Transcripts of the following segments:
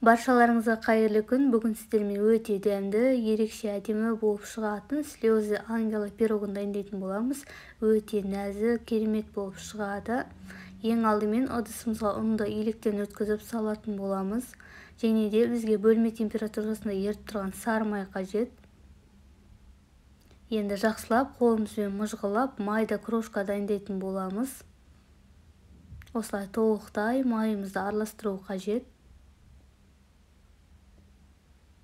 Баршаларыңызға қайырлы күн. Бүгін сіздермен өте дәмді, ерекше әдемі болып шығатын слезы ангела пирогын дайындайтын боламыз. Өте нәзік, керемет болып шығады. Ең алдымен ыдысымызға ұнды електен өткізіп салатын боламыз. Және де бізге бөлме температурасында еріп тұрған сары май қажет. Енді жақсылап қолымызбен мұжғылап майда крошка дайындайтын боламыз. Осылай толықтай майымызды араластыру қажет.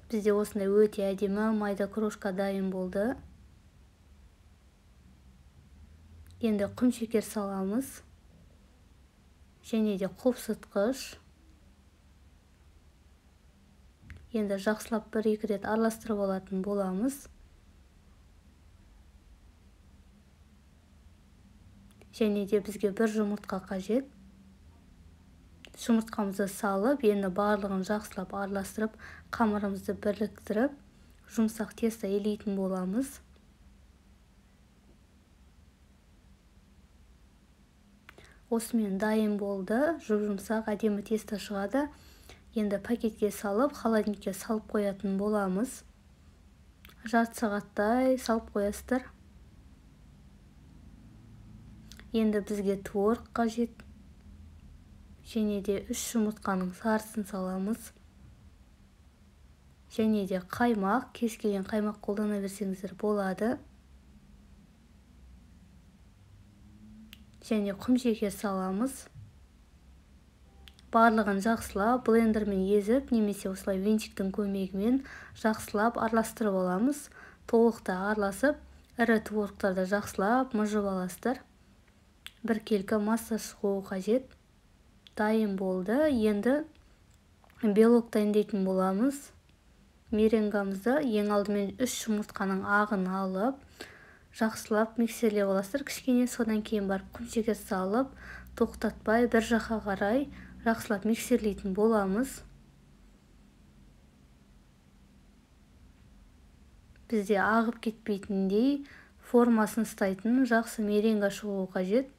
Бізде осындай өте әдемі майда крошка дайын болды. Енді құмшекер саламыз. Және де қопсытқыш. Енді жақсылап бір-екі рет араластырып алатын боламыз. Және де бізге бір жұмыртқа қажет. Жұмыртқамызды салып, енді барлығын жақсылап араластырып, қамырымызды біріктіріп, жұмсақ тесто илейтін боламыз. Осымен дайын болды. Жұмсақ әдемі тесто шығады. Енді пакетке салып, холодильникке салып қоятын боламыз. Жарты сағаттай салып қоясыздар. Енді бізге творог қажет. Және де 3 жұмыртқаның сарысын саламыз. Және де қаймақ, кез келген қаймақ қолдана берсеңіздер болады. Және құмшекер саламыз. Барлығын жақсылап блендермен езіп, немесе осылай венчиктің көмегімен жақсылап араластырып аламыз. Толықтай араласып, ірі творогтарды жақсылап мұжып аласыздар. Бір келкі масса шығуы қажет. Дайын болды. Енді белок дайындайтын боламыз. Меренгамызды ең алдымен 3 жұмыртқаның ағын алып, жақсылап миксерлеп аласыздар. Кішкене содан кейін барып құмшекер салып, тоқтатпай бір жаққа қарай жақсылап миксерлейтін боламыз. Бізде ағып кетпейтіндей формасын ұстайтын жақсы меренга шығуы қажет.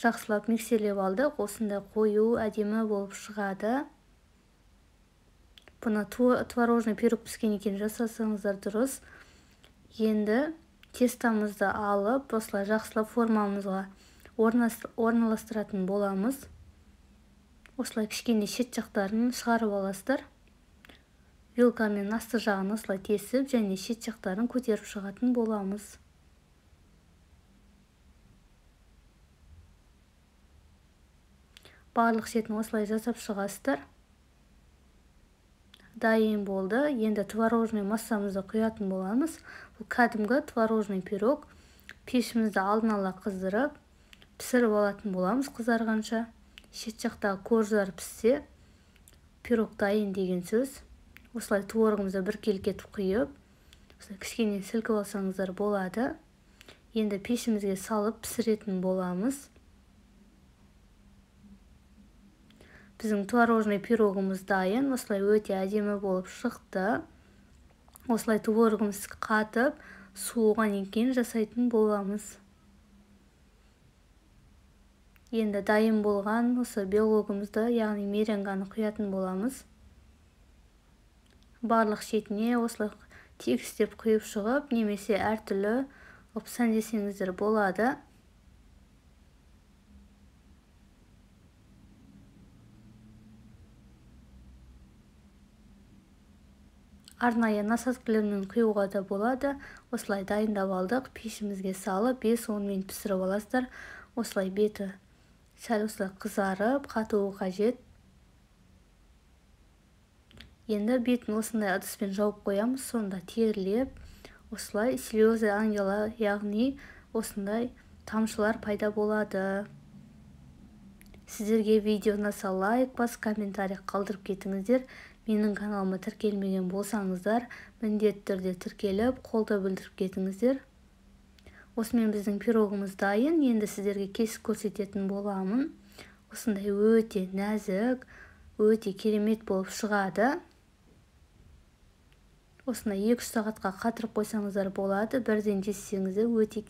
Жақсылап миксерлеп алдық. Осындай қою әдемі болып шығады. Бұны творожный пирог піскен екен жасасаңыздар дұрыс. Енді тестамызды алып, осылай жақсылап формамызға орналастыратын боламыз. Осылай кішкене шет жақтарын шығарып аласыздар. Вилкамен асты жағын осылай тесіп, және шет жақтарын көтеріп шығатын боламыз. Барлық шетін осылай жасап шығасыздар. Дайын болды. Енді творожный массамызды құятын боламыз. Бұл кәдімгі творожный пирог. Пешімізді алдын ала қыздырып, пісіріп алатын боламыз қызарғанша. Шет жақтағы корждар піссе, пирог дайын деген сөз. Осылай творогымызды бір келкетіп құйып, кішкене сілкіп алсаңыздар болады. Енді пешімізге салып пісіретін боламыз. Біздің творожный пирогымыз дайын. Осылай өте әдемі болып шықты. Осылай творогымыз қатып, суыған екен жасайтын боламыз. Енді дайын болған осы белогымызды, яғни меренганы құятын боламыз. Барлық шетіне осылай тегістеп құйып шығып, немесе әртүрлі опсан десеңіздер болады. Арнайы насадкілермен құюға да болады. Осылай дайындап алдық. Пешімізге салып 5-10 минут пісіріп аласыздар. Осылай беті сәл осылай қызарып, қатуы қажет. Енді бетін осындай ыдыспен жауып қоямыз. Сонда терілеп, осылай слезы ангела, яғни осындай тамшылар пайда болады. Сіздерге видео ұнаса лайк бас, комментарий қалдырып кетіңіздер. Менің каналыма тіркелмеген болсаңыздар, міндетті түрде тіркеліп, қолдау білдіріп кетіңіздер. Осымен біздің пирогымыз дайын. Енді сіздерге кесіп көрсететін боламын. Осындай өте нәзік, өте керемет болып шығады. Осындай 2-3 сағатқа қатырып қойсаңыздар болады. Бірден жесеңіздер өте